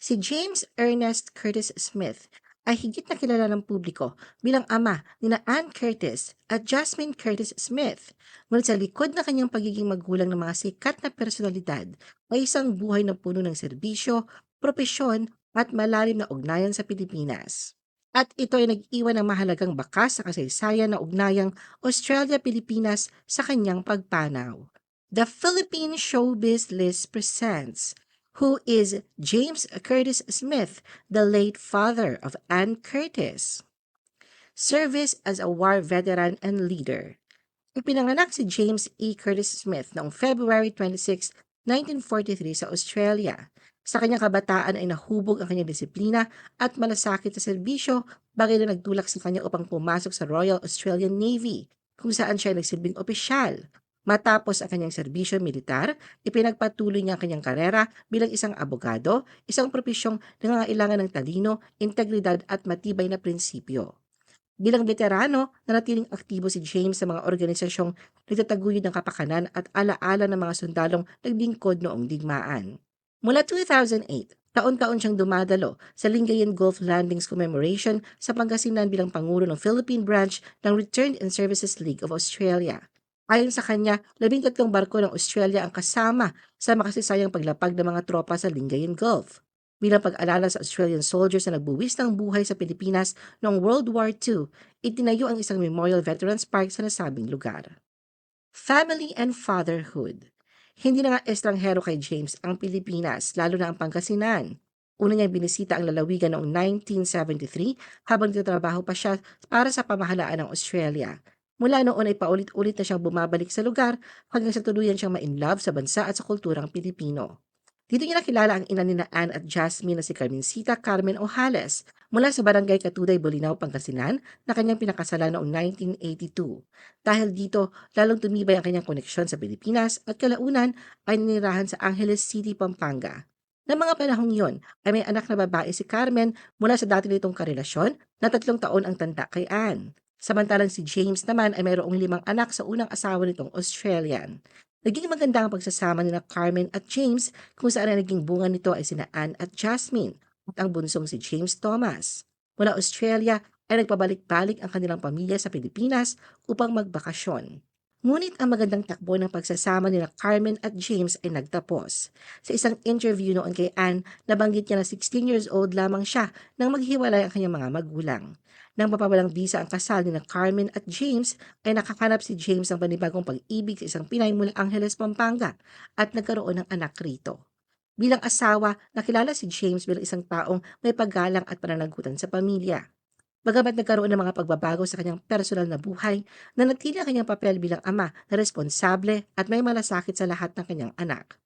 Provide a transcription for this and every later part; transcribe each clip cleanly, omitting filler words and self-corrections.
Si James Ernest Curtis Smith ay higit na kilala ng publiko bilang ama nina Ann Curtis at Jasmine Curtis Smith. Ngunit sa likod na kanyang pagiging magulang ng mga sikat na personalidad ay isang buhay na puno ng serbisyo, propesyon at malalim na ugnayan sa Pilipinas. At ito ay nag-iwan ng mahalagang bakas sa kasaysayan na ugnayang Australia-Pilipinas sa kanyang pagpanaw. The Philippine Showbiz List presents Who is James Curtis Smith, the late father of Ann Curtis? Service as a war veteran and leader. Ipinanganak si James E. Curtis Smith noong February 26, 1943 sa Australia. Sa kanyang kabataan ay nahubog ang kanyang disiplina at malasakit sa serbisyo, bagay na nagtulak sa kanya upang pumasok sa Royal Australian Navy, kung saan siya ay nagsilbing opisyal. Matapos ang kanyang serbisyo militar, ipinagpatuloy niya ang kanyang karera bilang isang abogado, isang propesyong nangangailangan ng talino, integridad at matibay na prinsipyo. Bilang veterano, nanatiling aktibo si James sa mga organisasyong nagtataguyod ng kapakanan at alaala ng mga sundalong naglingkod noong digmaan. Mula 2008, taon-taon siyang dumadalo sa Lingayen Gulf Landings Commemoration sa Pangasinan bilang Pangulo ng Philippine Branch ng Returned and Services League of Australia. Ayon sa kanya, 13 barko ng Australia ang kasama sa makasisayang paglapag ng mga tropa sa Lingayen Gulf. Bilang pag-alala sa Australian soldiers na nagbuwis ng buhay sa Pilipinas noong World War II, itinayo ang isang Memorial Veterans Park sa nasabing lugar. Family and Fatherhood. Hindi na nga estranghero kay James ang Pilipinas, lalo na ang Pangasinan. Una niyang binisita ang lalawigan noong 1973 habang nagtatrabaho pa siya para sa pamahalaan ng Australia. Mula noon ay paulit-ulit na siyang bumabalik sa lugar hanggang sa tuluyan siyang ma-inlove sa bansa at sa kulturang Pilipino. Dito niya nakilala ang ina nina Ann at Jasmine na si Carmencita Carmen Ojales mula sa barangay Katuday, Bolinao, Pangasinan na kanyang pinakasalan noong 1982. Dahil dito, lalong tumibay ang kanyang koneksyon sa Pilipinas at kalaunan ay ninirahan sa Angeles City, Pampanga. Ng mga panahong yon ay may anak na babae si Carmen mula sa dati nitong karelasyon na 3 taon ang tanda kay Ann. Samantalang si James naman ay mayroong 5 anak sa unang asawa nitong Australian. Naging maganda ang pagsasama nila Carmen at James kung saan ang naging bunga nito ay sina Ann at Jasmine at ang bunsong si James Thomas. Mula Australia ay nagpabalik-balik ang kanilang pamilya sa Pilipinas upang magbakasyon. Ngunit ang magandang takbo ng pagsasama nila Carmen at James ay nagtapos. Sa isang interview noon kay Ann, nabanggit niya na 16 years old lamang siya nang maghiwalay ang kanyang mga magulang. Nang mapawalang visa ang kasal ni Carmen at James, ay nakakanap si James ng panibagong pag-ibig sa isang Pinay mula Angeles, Pampanga at nagkaroon ng anak rito. Bilang asawa, nakilala si James bilang isang taong may paggalang at pananagutan sa pamilya. Bagamat nagkaroon ng mga pagbabago sa kanyang personal na buhay, nanatili ang kanyang papel bilang ama na responsable at may malasakit sa lahat ng kanyang anak.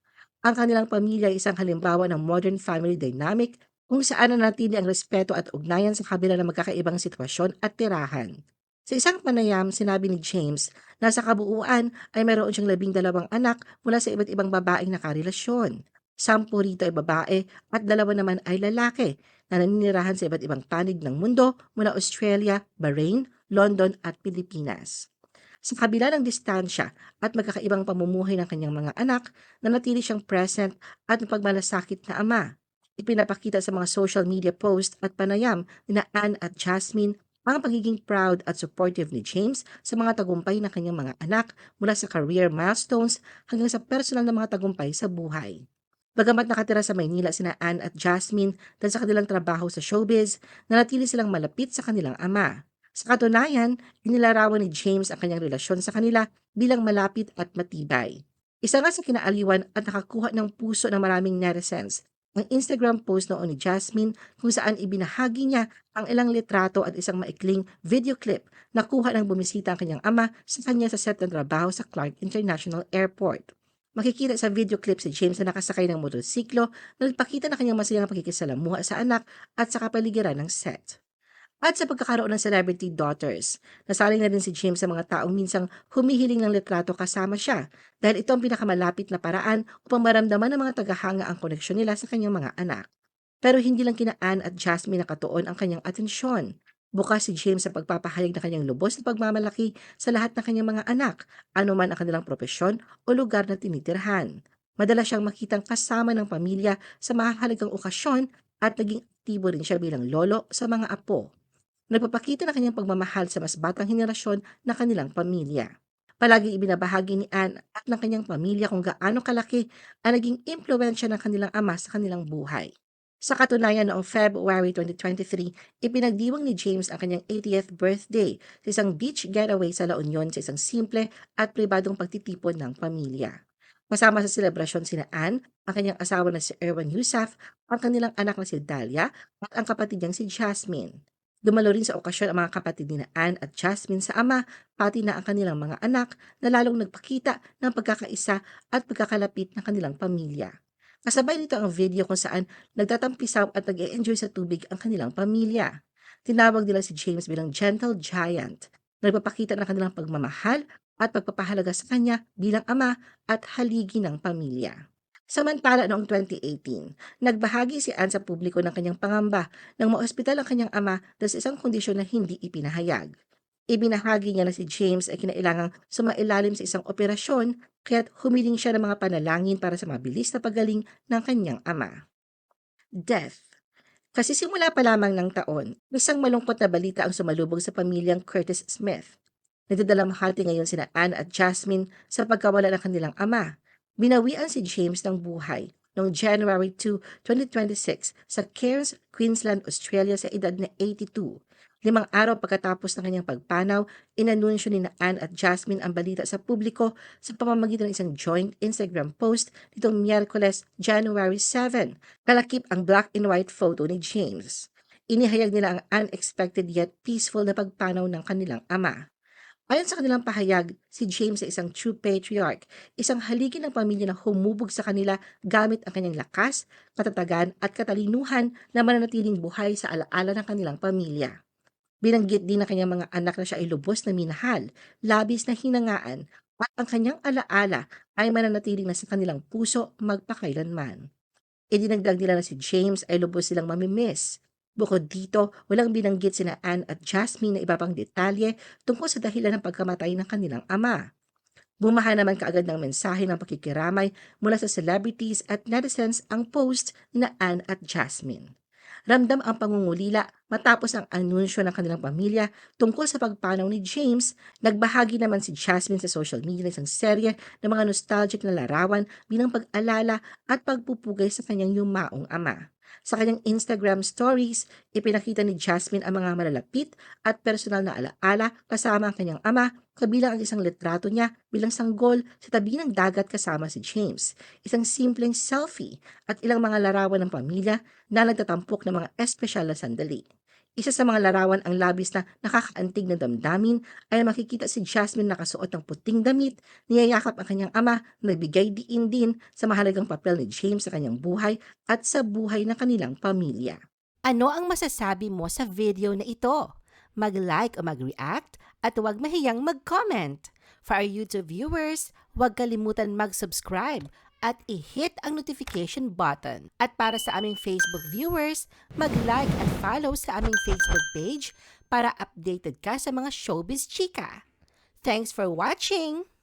Ang kanilang pamilya ay isang halimbawa ng modern family dynamic kung saan nanatili ang respeto at ugnayan sa kabila ng magkakaibang sitwasyon at tirahan. Sa isang panayam, sinabi ni James na sa kabuuan ay mayroon siyang 12 anak mula sa iba't ibang babaeng nakarelasyon. 10 rito ay babae at 2 naman ay lalaki na naninirahan sa iba't ibang panig ng mundo mula Australia, Bahrain, London at Pilipinas. Sa kabila ng distansya at magkakaibang pamumuhay ng kanyang mga anak, nanatili siyang present at pagmalasakit na ama. Ipinapakita sa mga social media post at panayam ni Ann at Jasmine ang pagiging proud at supportive ni James sa mga tagumpay ng kanyang mga anak mula sa career milestones hanggang sa personal na mga tagumpay sa buhay. Bagamat nakatira sa Maynila sina Ann at Jasmine dahil sa kanilang trabaho sa showbiz, nanatili silang malapit sa kanilang ama. Sa katunayan, inilarawan ni James ang kanyang relasyon sa kanila bilang malapit at matibay. Isa nga sa kinaaliwan at nakakuha ng puso ng maraming netizens ang Instagram post noon ni Jasmine kung saan ibinahagi niya ang ilang litrato at isang maikling video clip na kuha ng bumisita ang kanyang ama sa kanya sa set ng trabaho sa Clark International Airport. Makikita sa video clip si James na nakasakay ng motorsiklo na nagpakita ng kanyang masayang pakikisalamuha sa anak at sa kapaligiran ng set. At sa pagkakaroon ng celebrity daughters, nasaling na din si James sa mga taong minsang humihiling ng litrato kasama siya dahil ito ang pinakamalapit na paraan upang maramdaman ng mga tagahanga ang koneksyon nila sa kanyang mga anak. Pero hindi lang kina Ann at Jasmine nakatuon ang kanyang atensyon. Bukas si James sa pagpapahayag ng kanyang lubos na pagmamalaki sa lahat ng kanyang mga anak, anuman ang kanilang propesyon o lugar na tinitirhan. Madalas siyang makitang kasama ng pamilya sa mahalagang okasyon at naging aktibo rin siya bilang lolo sa mga apo. Nagpapakita ng kanyang pagmamahal sa mas batang henerasyon na kanilang pamilya. Palaging ibinabahagi ni Anne at ng kanyang pamilya kung gaano kalaki ang naging impluensya ng kanilang ama sa kanilang buhay. Sa katunayan, noong February 2023, ipinagdiwang ni James ang kanyang 80th birthday sa isang beach getaway sa La Union sa isang simple at pribadong pagtitipon ng pamilya. Kasama sa selebrasyon sina Anne, ang kanyang asawa na si Erwan Yusuf, ang kanilang anak na si Dahlia at ang kapatid niyang si Jasmine. Dumalo rin sa okasyon ang mga kapatid ni Anne at Jasmine sa ama, pati na ang kanilang mga anak na lalong nagpakita ng pagkakaisa at pagkakalapit ng kanilang pamilya. Kasabay nito ang video kung saan nagtatampisaw at nag-e-enjoy sa tubig ang kanilang pamilya. Tinawag nila si James bilang gentle giant, na nagpapakita ng kanilang pagmamahal at pagpapahalaga sa kanya bilang ama at haligi ng pamilya. Samantala noong 2018, nagbahagi si Anne sa publiko ng kanyang pangamba nang maospital ang kanyang ama dahil sa isang kondisyon na hindi ipinahayag. Ibinahagi niya na si James ay kinailangang sumailalim sa isang operasyon kaya't humiling siya ng mga panalangin para sa mabilis na pagaling ng kanyang ama. Death. Kasi simula pa lamang ng taon, isang malungkot na balita ang sumalubog sa pamilyang Curtis Smith. Nagdadalamhati ngayon sina Anne at Jasmine sa pagkawala ng kanilang ama. Binawian si James ng buhay noong January 2, 2026 sa Cairns, Queensland, Australia sa edad na 82. 5 araw pagkatapos ng kanyang pagpanaw, inanunsyo ni Anne at Jasmine ang balita sa publiko sa pamamagitan ng isang joint Instagram post nitong Miyerkules, January 7. Kalakip ang black and white photo ni James. Inihayag nila ang unexpected yet peaceful na pagpanaw ng kanilang ama. Ayon sa kanilang pahayag, si James ay isang true patriarch, isang haligi ng pamilya na humubog sa kanila gamit ang kanyang lakas, katatagan at katalinuhan na mananatiling buhay sa alaala ng kanilang pamilya. Binanggit din ng kanyang mga anak na siya ay lubos na minahal, labis na hinangaan, at ang kanyang alaala ay mananatiling nasa kanilang puso magpakailanman. Idinagdag nila na si James ay lubos silang mamimiss. Bukod dito, walang binanggit sina Anne at Jasmine na iba pang detalye tungkol sa dahilan ng pagkamatay ng kanilang ama. Bumaha naman kaagad ng mensahe ng pakikiramay mula sa celebrities at netizens ang post ni Anne at Jasmine. Ramdam ang pangungulila matapos ang anunsyo ng kanilang pamilya tungkol sa pagpanaw ni James. Nagbahagi naman si Jasmine sa social media ng isang serye ng mga nostalgic na larawan bilang pag-alala at pagpupugay sa kanyang yumaong ama. Sa kanyang Instagram stories, ipinakita ni Jasmine ang mga malalapit at personal na alaala kasama ang kanyang ama, kabilang ang isang litrato niya bilang sanggol sa tabi ng dagat kasama si James, isang simpleng selfie at ilang mga larawan ng pamilya na nagtatampok ng mga espesyal na sandali. Isa sa mga larawan ang labis na nakakaantig na damdamin ay makikita si Jasmine nakasuot ng puting damit, niyayakap ang kanyang ama, nagbigay diin din sa mahalagang papel ni James sa kanyang buhay at sa buhay ng kanilang pamilya. Ano ang masasabi mo sa video na ito? Mag-like o mag-react at huwag mahiyang mag-comment. For our YouTube viewers, huwag kalimutan mag-subscribe at i-hit ang notification button. At para sa aming Facebook viewers, mag-like at follow sa aming Facebook page para updated ka sa mga showbiz chika. Thanks for watching!